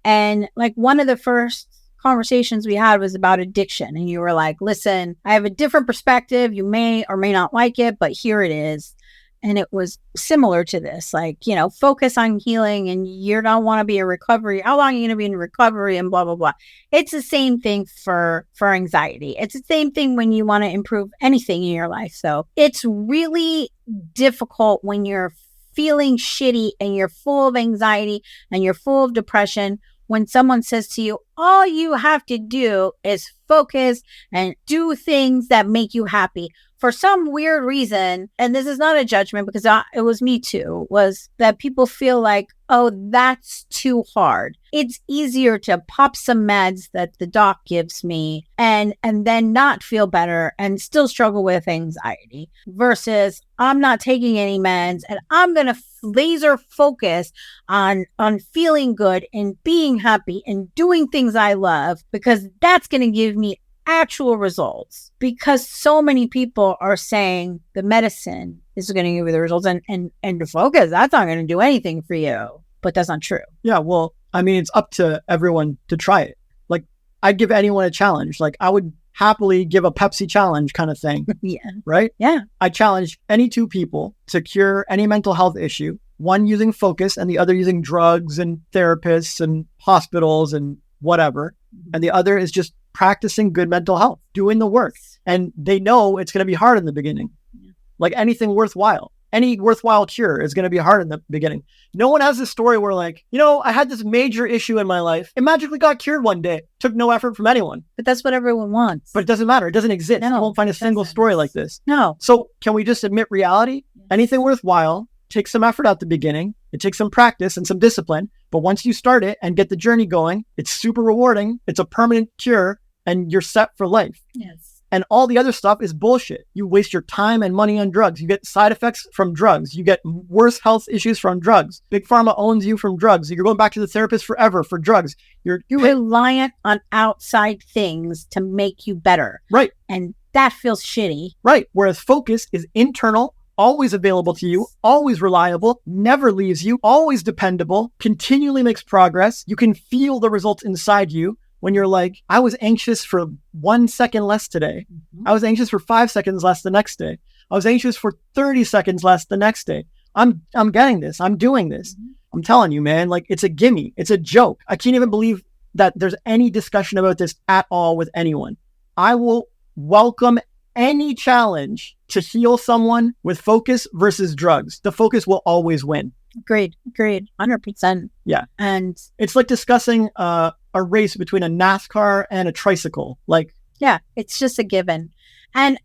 And like one of the first conversations we had was about addiction. And you were like, listen, I have a different perspective. You may or may not like it, but here it is. And it was similar to this, like, focus on healing and you don't want to be in recovery. How long are you going to be in recovery and blah, blah, blah. It's the same thing for anxiety. It's the same thing when you want to improve anything in your life. So it's really difficult when you're feeling shitty and you're full of anxiety and you're full of depression when someone says to you, all you have to do is focus and do things that make you happy. For some weird reason, and this is not a judgment because it was me too, was that people feel like, oh, that's too hard. It's easier to pop some meds that the doc gives me and then not feel better and still struggle with anxiety versus I'm not taking any meds and I'm going to laser focus on feeling good and being happy and doing things I love because that's going to give me actual results, because so many people are saying the medicine is going to give you the results and to focus, that's not going to do anything for you. But that's not true. Yeah, well, I mean, it's up to everyone to try it. Like, I'd give anyone a challenge. Like, I would happily give a Pepsi challenge kind of thing. Yeah. Right? Yeah. I challenge any 2 people to cure any mental health issue, one using focus and the other using drugs and therapists and hospitals and whatever. And the other is just practicing good mental health, doing the work. And they know it's going to be hard in the beginning. Yeah. Like anything worthwhile. Any worthwhile cure is going to be hard in the beginning. No one has this story where like, I had this major issue in my life. It magically got cured one day. Took no effort from anyone. But that's what everyone wants. But it doesn't matter. It doesn't exist. No, you won't find a single story like this. No. So can we just admit reality? Yes. Anything worthwhile takes some effort at the beginning. It takes some practice and some discipline. But once you start it and get the journey going, it's super rewarding. It's a permanent cure and you're set for life. Yes. And all the other stuff is bullshit. You waste your time and money on drugs. You get side effects from drugs. You get worse health issues from drugs. Big Pharma owns you from drugs. You're going back to the therapist forever for drugs. You're reliant on outside things to make you better. Right. And that feels shitty. Right. Whereas focus is internal, always available to you, always reliable, never leaves you, always dependable, continually makes progress. You can feel the results inside you. When you're like, I was anxious for 1 second less today. Mm-hmm. I was anxious for 5 seconds less the next day. I was anxious for 30 seconds less the next day. I'm getting this. I'm doing this. Mm-hmm. I'm telling you, man, like it's a gimme. It's a joke. I can't even believe that there's any discussion about this at all with anyone. I will welcome any challenge to heal someone with focus versus drugs. The focus will always win. Agreed. 100%. Yeah. And it's like discussing a race between a NASCAR and a tricycle. Like, yeah, it's just a given. And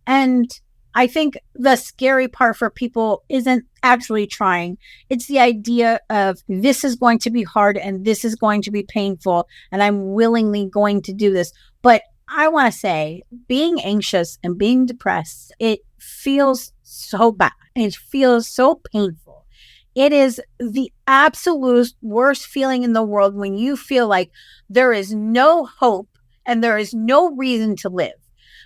I think the scary part for people isn't actually trying. It's the idea of this is going to be hard and this is going to be painful and I'm willingly going to do this. But I want to say being anxious and being depressed, it feels so bad. It feels so painful. It is the absolute worst feeling in the world when you feel like there is no hope and there is no reason to live.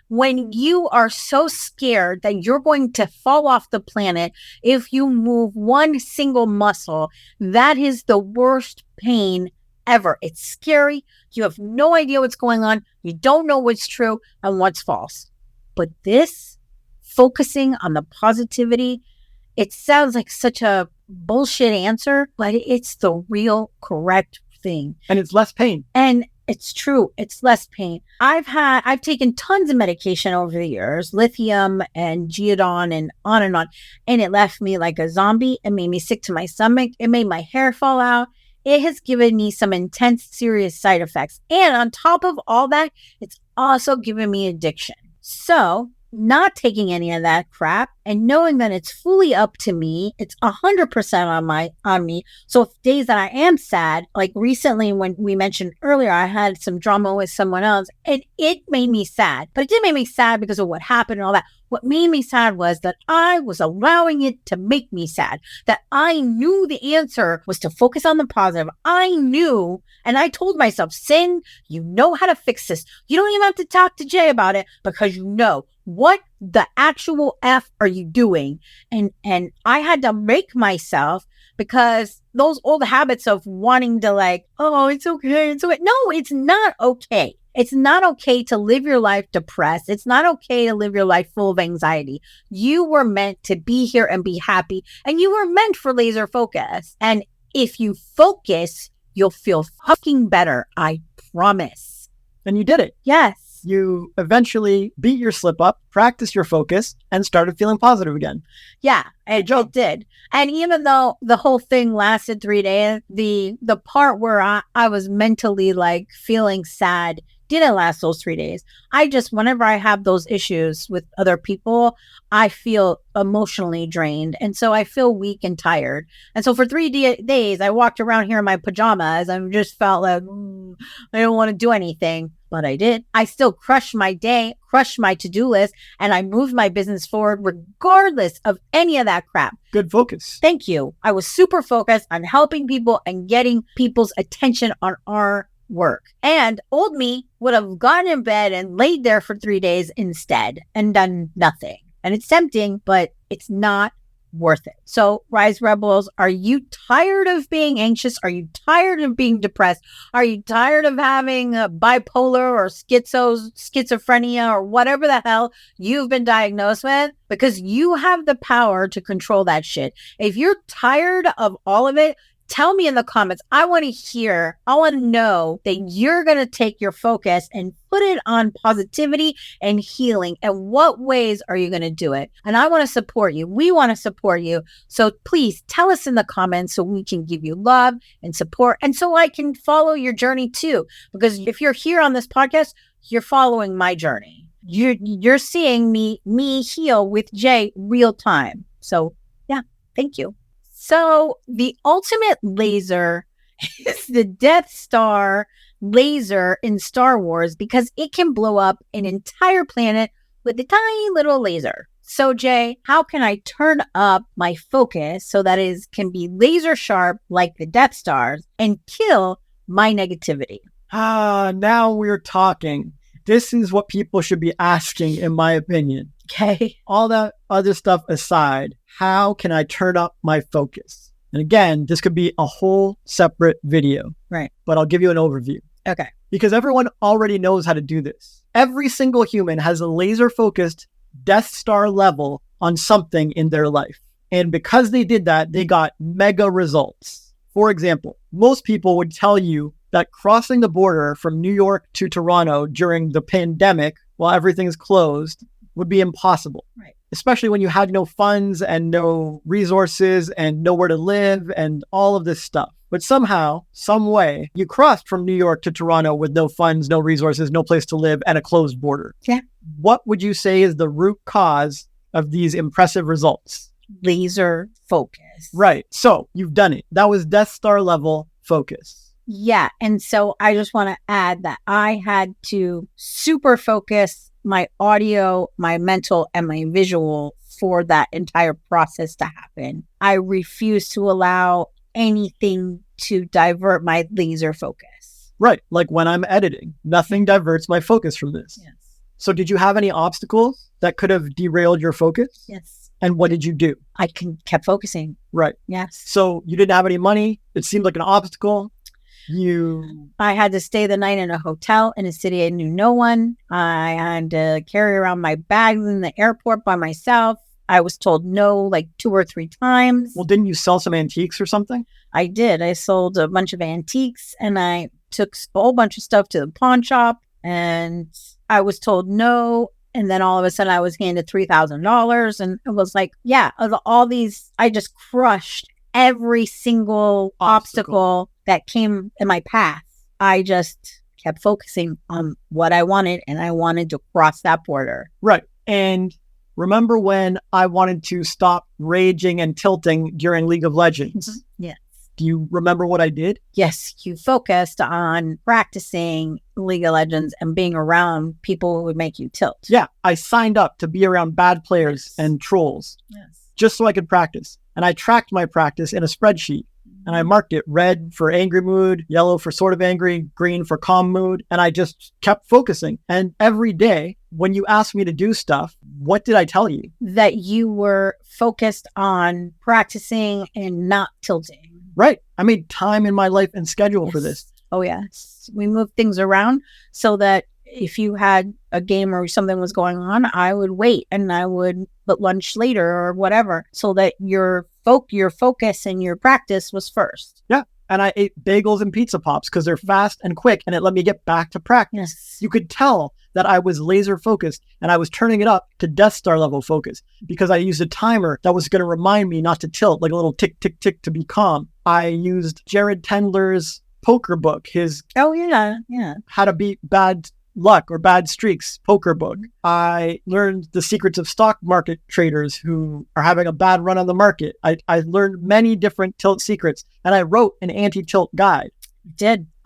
When you are so scared that you're going to fall off the planet if you move one single muscle, that is the worst pain ever. It's scary. You have no idea what's going on. You don't know what's true and what's false. But this, focusing on the positivity, it sounds like such a bullshit answer, but it's the real correct thing. And it's less pain. And it's true. It's less pain. I've taken tons of medication over the years, lithium and Geodon and on. And it left me like a zombie. It made me sick to my stomach. It made my hair fall out. It has given me some intense, serious side effects. And on top of all that, it's also given me addiction. So not taking any of that crap and knowing that it's fully up to me, it's 100% on me. So if days that I am sad, like recently when we mentioned earlier, I had some drama with someone else and it made me sad, but it didn't make me sad because of what happened and all that. What made me sad was that I was allowing it to make me sad, that I knew the answer was to focus on the positive. I knew, and I told myself, Sin, you know how to fix this. You don't even have to talk to Jay about it because you know. What the actual F are you doing? And I had to make myself, because those old habits of wanting to like, oh, it's okay. It's okay. No, it's not okay. It's not okay to live your life depressed. It's not okay to live your life full of anxiety. You were meant to be here and be happy, and you were meant for laser focus. And if you focus, you'll feel fucking better. I promise. And you did it. Yes. You eventually beat your slip up, practiced your focus, and started feeling positive again. Yeah, it did. And even though the whole thing lasted 3 days, the part where I was mentally like feeling sad didn't last those 3 days. Whenever I have those issues with other people, I feel emotionally drained. And so I feel weak and tired. And so for 3 days, I walked around here in my pajamas and just felt like, I don't want to do anything. But I did. I still crushed my day, crushed my to-do list, and I moved my business forward regardless of any of that crap. Good focus. Thank you. I was super focused on helping people and getting people's attention on our work. And old me would have gone in bed and laid there for 3 days instead and done nothing. And it's tempting, but it's not worth it. So Rise Rebels, are you tired of being anxious? Are you tired of being depressed? Are you tired of having bipolar or schizophrenia or whatever the hell you've been diagnosed with? Because you have the power to control that shit. If you're tired of all of it, tell me in the comments. I want to know that you're going to take your focus and put it on positivity and healing. And what ways are you going to do it? And I want to support you. We want to support you. So please tell us in the comments so we can give you love and support. And so I can follow your journey too. Because if you're here on this podcast, you're following my journey. You're seeing me heal with Jay real time. So yeah, thank you. So the ultimate laser is the Death Star laser in Star Wars because it can blow up an entire planet with a tiny little laser. So Jay, how can I turn up my focus so that it can be laser sharp like the Death Stars and kill my negativity? Now we're talking. This is what people should be asking, in my opinion. Okay. All that other stuff aside, how can I turn up my focus? And again, this could be a whole separate video. Right. But I'll give you an overview. Okay. Because everyone already knows how to do this. Every single human has a laser-focused Death Star level on something in their life. And because they did that, they got mega results. For example, most people would tell you that crossing the border from New York to Toronto during the pandemic, while everything's closed, would be impossible. Right. Especially when you had no funds and no resources and nowhere to live and all of this stuff. But somehow, some way, you crossed from New York to Toronto with no funds, no resources, no place to live, and a closed border. Yeah. What would you say is the root cause of these impressive results? Laser focus. Right. So you've done it. That was Death Star level focus. Yeah. And so I just want to add that I had to super focus my audio, my mental, and my visual for that entire process to happen. I refuse to allow anything to divert my laser focus. Right. Like when I'm editing, nothing diverts my focus from this. Yes. So did you have any obstacles that could have derailed your focus? Yes. And what did you do? I kept focusing. Right. Yes. So you didn't have any money. It seemed like an obstacle. I had to stay the night in a hotel in a city I knew no one. I had to carry around my bags in the airport by myself. I was told no like 2 or 3 times. Well, didn't you sell some antiques or something? I did. I sold a bunch of antiques and I took a whole bunch of stuff to the pawn shop and I was told no. And then all of a sudden I was handed $3,000 and it was like, yeah, all these, I just crushed every single obstacle that came in my path. I just kept focusing on what I wanted and I wanted to cross that border. Right. And remember when I wanted to stop raging and tilting during League of Legends? Mm-hmm. Yes. Do you remember what I did? Yes, you focused on practicing League of Legends and being around people who would make you tilt. Yeah, I signed up to be around bad players and trolls just so I could practice. And I tracked my practice in a spreadsheet. And I marked it red for angry mood, yellow for sort of angry, green for calm mood. And I just kept focusing. And every day when you asked me to do stuff, what did I tell you? That you were focused on practicing and not tilting. Right. I made time in my life and schedule for this. Oh, yes. We moved things around so that if you had a game or something was going on, I would wait and I would put lunch later or whatever so that your focus and your practice was first. Yeah. And I ate bagels and pizza pops because they're fast and quick and it let me get back to practice. Yes. You could tell that I was laser focused and I was turning it up to Death Star level focus because I used a timer that was going to remind me not to tilt, like a little tick, tick, tick to be calm. I used Jared Tendler's poker book, his how to beat bad luck or bad streaks poker book. I learned the secrets of stock market traders who are having a bad run on the market. I learned many different tilt secrets and I wrote an anti-tilt guide.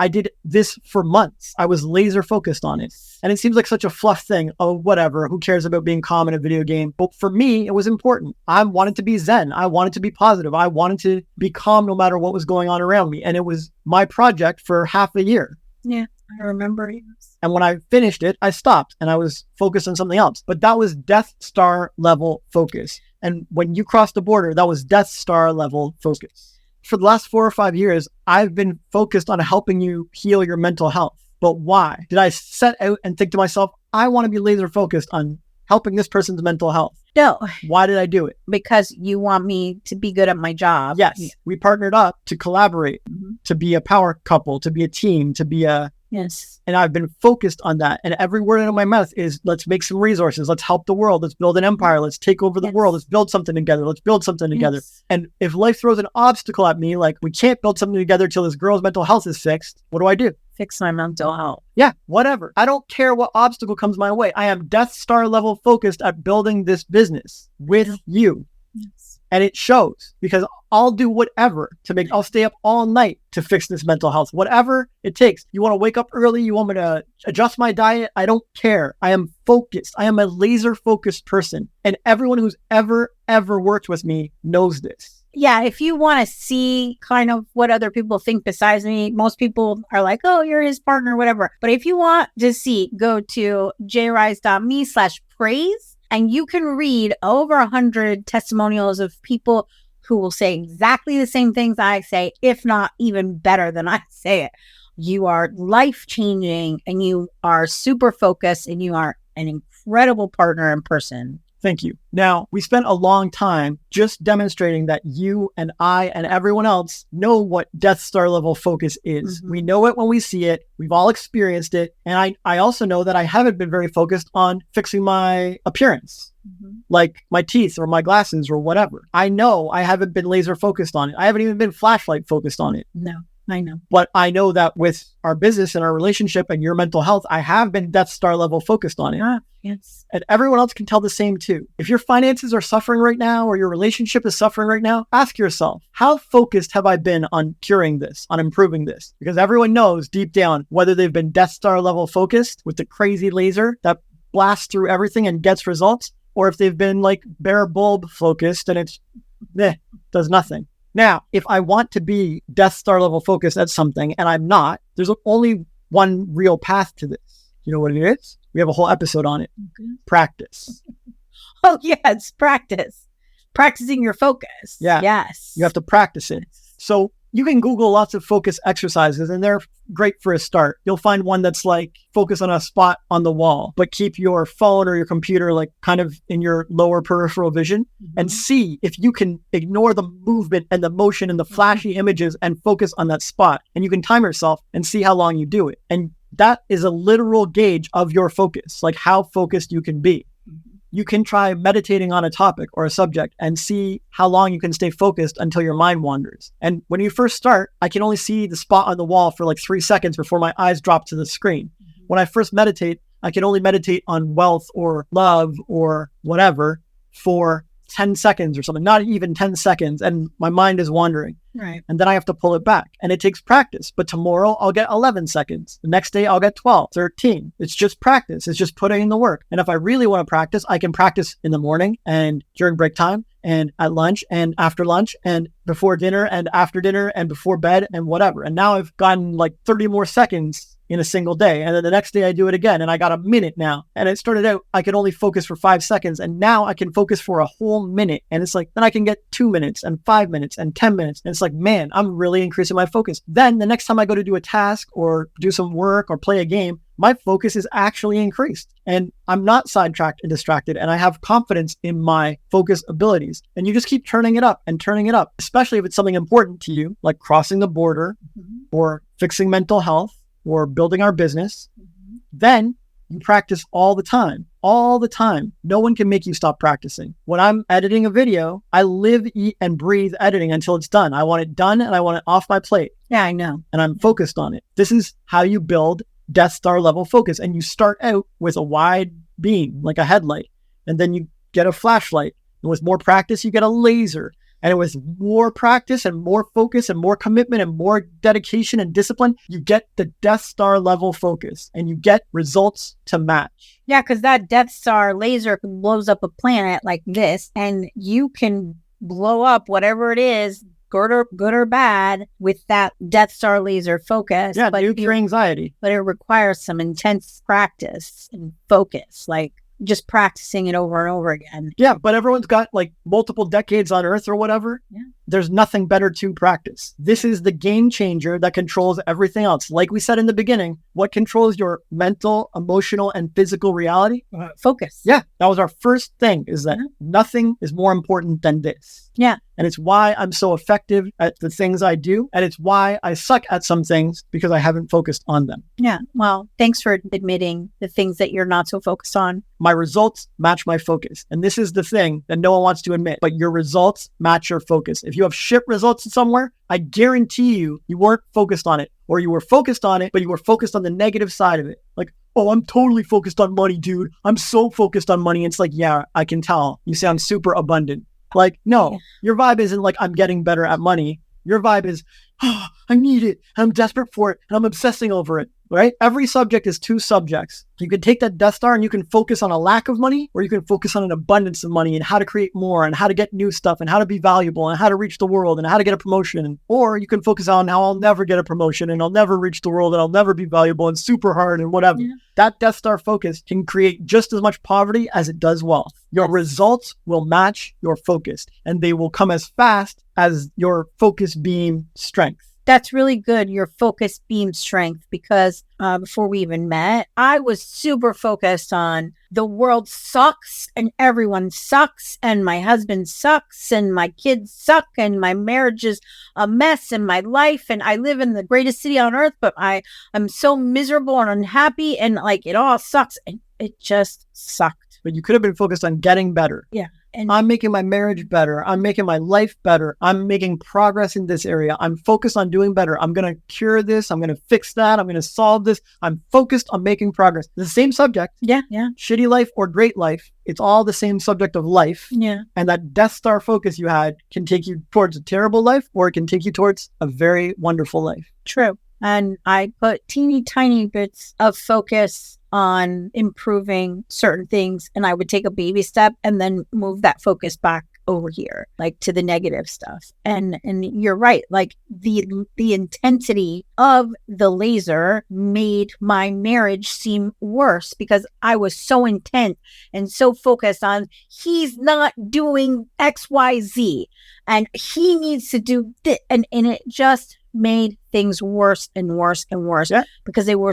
I did this for months. I was laser focused on it. And it seems like such a fluff thing. Oh, whatever. Who cares about being calm in a video game? But for me, it was important. I wanted to be zen. I wanted to be positive. I wanted to be calm no matter what was going on around me. And it was my project for half a year. Yeah, I remember. And when I finished it, I stopped and I was focused on something else. But that was Death Star level focus. And when you crossed the border, that was Death Star level focus. For the last 4 or 5 years, I've been focused on helping you heal your mental health. But why? Did I set out and think to myself, I want to be laser focused on helping this person's mental health? No. Why did I do it? Because you want me to be good at my job. Yes. Yeah. We partnered up to collaborate, to be a power couple, to be a team, to be a... Yes. And I've been focused on that. And every word out of my mouth is, let's make some resources. Let's help the world. Let's build an empire. Let's take over the world. Let's build something together. Let's build something together. And if life throws an obstacle at me, like we can't build something together till this girl's mental health is fixed, what do I do? Fix my mental health. Yeah, whatever. I don't care what obstacle comes my way. I am Death Star level focused at building this business with you. Yes. And it shows because I'll do whatever I'll stay up all night to fix this mental health, whatever it takes. You want to wake up early? You want me to adjust my diet? I don't care. I am focused. I am a laser focused person. And everyone who's ever worked with me knows this. Yeah, if you want to see kind of what other people think besides me, most people are like, oh, you're his partner, whatever. But if you want to see, go to jrise.me/praise. And you can read over 100 testimonials of people who will say exactly the same things I say, if not even better than I say it. You are life-changing and you are super focused and you are an incredible partner in person. Thank you. Now, we spent a long time just demonstrating that you and I and everyone else know what Death Star level focus is. We know it when we see it. We've all experienced it. And I also know that I haven't been very focused on fixing my appearance, like my teeth or my glasses or whatever. I know I haven't been laser focused on it. I haven't even been flashlight focused on it. No. I know. But I know that with our business and our relationship and your mental health, I have been Death Star level focused on it. Yes. And everyone else can tell the same too. If your finances are suffering right now or your relationship is suffering right now, ask yourself, how focused have I been on curing this, on improving this? Because everyone knows deep down whether they've been Death Star level focused with the crazy laser that blasts through everything and gets results, or if they've been like bare bulb focused and it's does nothing. Now, if I want to be Death Star level focused at something and I'm not, there's only one real path to this. You know what it is? We have a whole episode on it. Okay. Practice. Oh, yes, practice. Practicing your focus. Yeah. Yes. You have to practice it. So you can Google lots of focus exercises and they're great for a start. You'll find one that's like focus on a spot on the wall, but keep your phone or your computer like kind of in your lower peripheral vision and see if you can ignore the movement and the motion and the flashy images and focus on that spot. And you can time yourself and see how long you do it. And that is a literal gauge of your focus, like how focused you can be. You can try meditating on a topic or a subject and see how long you can stay focused until your mind wanders. And when you first start, I can only see the spot on the wall for like 3 seconds before my eyes drop to the screen. When I first meditate, I can only meditate on wealth or love or whatever for 10 seconds or something, not even 10 seconds. And my mind is wandering. Right. And then I have to pull it back. And it takes practice. But tomorrow I'll get 11 seconds. The next day I'll get 12, 13. It's just practice. It's just putting in the work. And if I really want to practice, I can practice in the morning and during break time and at lunch and after lunch and before dinner and after dinner and before bed and whatever. And now I've gotten like 30 more seconds in a single day. And then the next day I do it again and I got a minute now. And it started out, I could only focus for 5 seconds. And now I can focus for a whole minute. And it's like, then I can get 2 minutes and 5 minutes and 10 minutes. And it's like, man, I'm really increasing my focus. Then the next time I go to do a task or do some work or play a game, my focus is actually increased and I'm not sidetracked and distracted. And I have confidence in my focus abilities. And you just keep turning it up and turning it up, especially if it's something important to you, like crossing the border or fixing mental health or building our business. Then you practice all the time. No one can make you stop practicing. When I'm editing a video, I live, eat, and breathe editing until it's done. I want it done and I want it off my plate. Yeah, I know. And I'm focused on it. This is how you build Death Star level focus. And you start out with a wide beam, like a headlight. And then you get a flashlight. And with more practice, you get a laser. And with more practice and more focus and more commitment and more dedication and discipline, you get the Death Star level focus and you get results to match. Yeah, because that Death Star laser blows up a planet like this and you can blow up whatever it is, good or bad, with that Death Star laser focus. Yeah, nuke your anxiety. But it requires some intense practice and focus, like just practicing it over and over again. Yeah, but everyone's got like multiple decades on Earth or whatever. Yeah. There's nothing better to practice. This is the game changer that controls everything else. Like we said in the beginning, what controls your mental, emotional, and physical reality? Focus. Yeah, that was our first thing, is that nothing is more important than this. Yeah. And it's why I'm so effective at the things I do. And it's why I suck at some things, because I haven't focused on them. Yeah. Well, thanks for admitting the things that you're not so focused on. My results match my focus. And this is the thing that no one wants to admit, but your results match your focus. If you have shit results somewhere, I guarantee you weren't focused on it, or you were focused on it, but you were focused on the negative side of it. Like, oh, I'm totally focused on money, dude. I'm so focused on money. It's like, yeah, I can tell. You sound super abundant. Like, no, your vibe isn't like, I'm getting better at money. Your vibe is, oh, I need it. I'm desperate for it. And I'm obsessing over it. Right? Every subject is 2 subjects. You can take that Death Star and you can focus on a lack of money, or you can focus on an abundance of money and how to create more and how to get new stuff and how to be valuable and how to reach the world and how to get a promotion. Or you can focus on how I'll never get a promotion and I'll never reach the world and I'll never be valuable and super hard and whatever. Yeah. That Death Star focus can create just as much poverty as it does wealth. Your results will match your focus, and they will come as fast as your focus beam strength. That's really good, your focus beam strength, because before we even met, I was super focused on the world sucks and everyone sucks and my husband sucks and my kids suck and my marriage is a mess and my life, and I live in the greatest city on earth, but I'm so miserable and unhappy and like it all sucks, and it just sucked. But you could have been focused on getting better. Yeah. And I'm making my marriage better. I'm making my life better. I'm making progress in this area. I'm focused on doing better. I'm going to cure this. I'm going to fix that. I'm going to solve this. I'm focused on making progress. The same subject. Yeah, yeah. Shitty life or great life. It's all the same subject of life. Yeah. And that Death Star focus you had can take you towards a terrible life, or it can take you towards a very wonderful life. True. And I put teeny tiny bits of focus on improving certain things, and I would take a baby step and then move that focus back over here, like to the negative stuff. And you're right, like the intensity of the laser made my marriage seem worse because I was so intent and so focused on he's not doing XYZ and he needs to do this, and it just made things worse and worse and worse because they were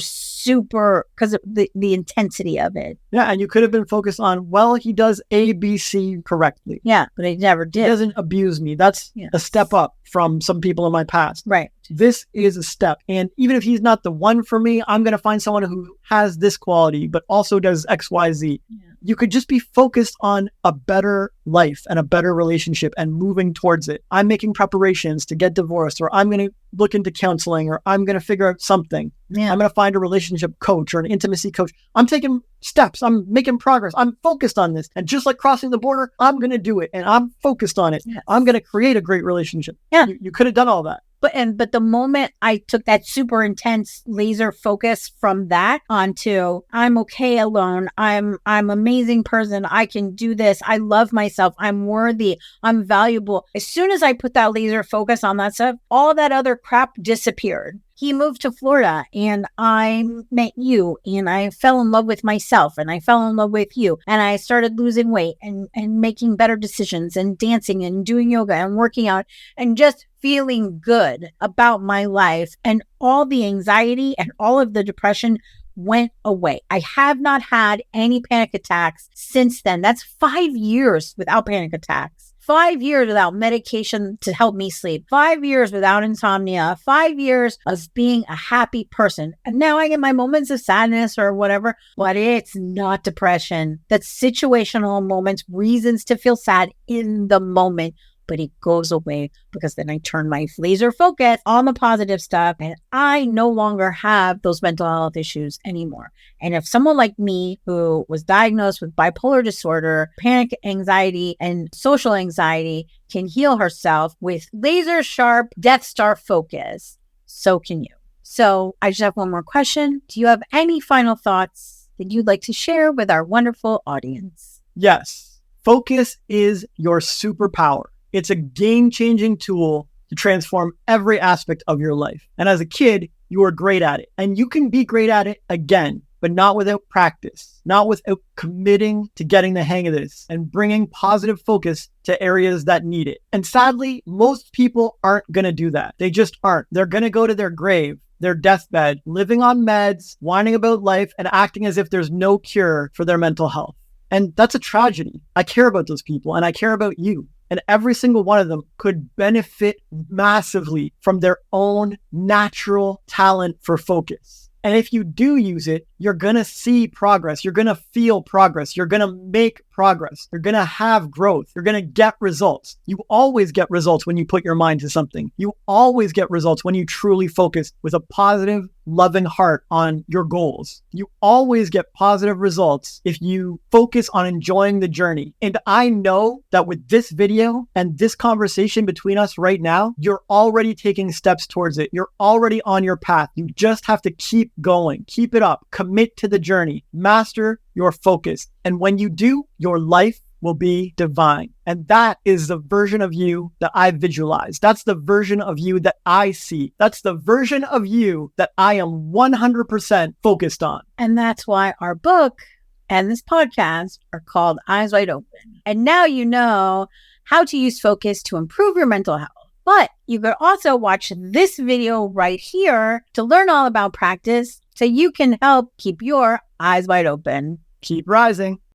because of the intensity of it. Yeah, and you could have been focused on, well, he does A, B, C correctly. Yeah, but he never did. He doesn't abuse me. That's a step up from some people in my past. Right. This is a step. And even if he's not the one for me, I'm going to find someone who has this quality, but also does X, Y, Z. Yeah. You could just be focused on a better life and a better relationship and moving towards it. I'm making preparations to get divorced, or I'm going to look into counseling, or I'm going to figure out something. Yeah. I'm going to find a relationship coach or an intimacy coach. I'm taking steps. I'm making progress. I'm focused on this. And just like crossing the border, I'm going to do it. And I'm focused on it. Yes. I'm going to create a great relationship. Yeah. You could have done all that. But the moment I took that super intense laser focus from that onto I'm okay alone, I'm amazing person, I can do this, I love myself, I'm worthy, I'm valuable. As soon as I put that laser focus on that stuff, all that other crap disappeared. He moved to Florida and I met you and I fell in love with myself and I fell in love with you and I started losing weight and making better decisions and dancing and doing yoga and working out and just feeling good about my life, and all the anxiety and all of the depression went away. I have not had any panic attacks since then. That's 5 years without panic attacks. 5 years without medication to help me sleep. 5 years without insomnia. 5 years of being a happy person. And now I get my moments of sadness or whatever, but it's not depression. That's situational moments, reasons to feel sad in the moment. But it goes away because then I turn my laser focus on the positive stuff and I no longer have those mental health issues anymore. And if someone like me who was diagnosed with bipolar disorder, panic anxiety, and social anxiety can heal herself with laser sharp Death Star focus, so can you. So I just have one more question. Do you have any final thoughts that you'd like to share with our wonderful audience? Yes. Focus is your superpower. It's a game-changing tool to transform every aspect of your life. And as a kid, you were great at it. And you can be great at it again, but not without practice, not without committing to getting the hang of this and bringing positive focus to areas that need it. And sadly, most people aren't going to do that. They just aren't. They're going to go to their grave, their deathbed, living on meds, whining about life, and acting as if there's no cure for their mental health. And that's a tragedy. I care about those people and I care about you. And every single one of them could benefit massively from their own natural talent for focus. And if you do use it, you're going to see progress. You're going to feel progress. You're going to make progress. You're going to have growth. You're going to get results. You always get results when you put your mind to something. You always get results when you truly focus with a positive, loving heart on your goals. You always get positive results if you focus on enjoying the journey. And I know that with this video and this conversation between us right now, you're already taking steps towards it. You're already on your path. You just have to keep going. Keep it up. Commit to the journey. Master your focus. And when you do, your life will be divine. And that is the version of you that I visualize. That's the version of you that I see. That's the version of you that I am 100% focused on. And that's why our book and this podcast are called Eyes Wide Open. And now you know how to use focus to improve your mental health. But you could also watch this video right here to learn all about practice so you can help keep your eyes wide open. Keep rising.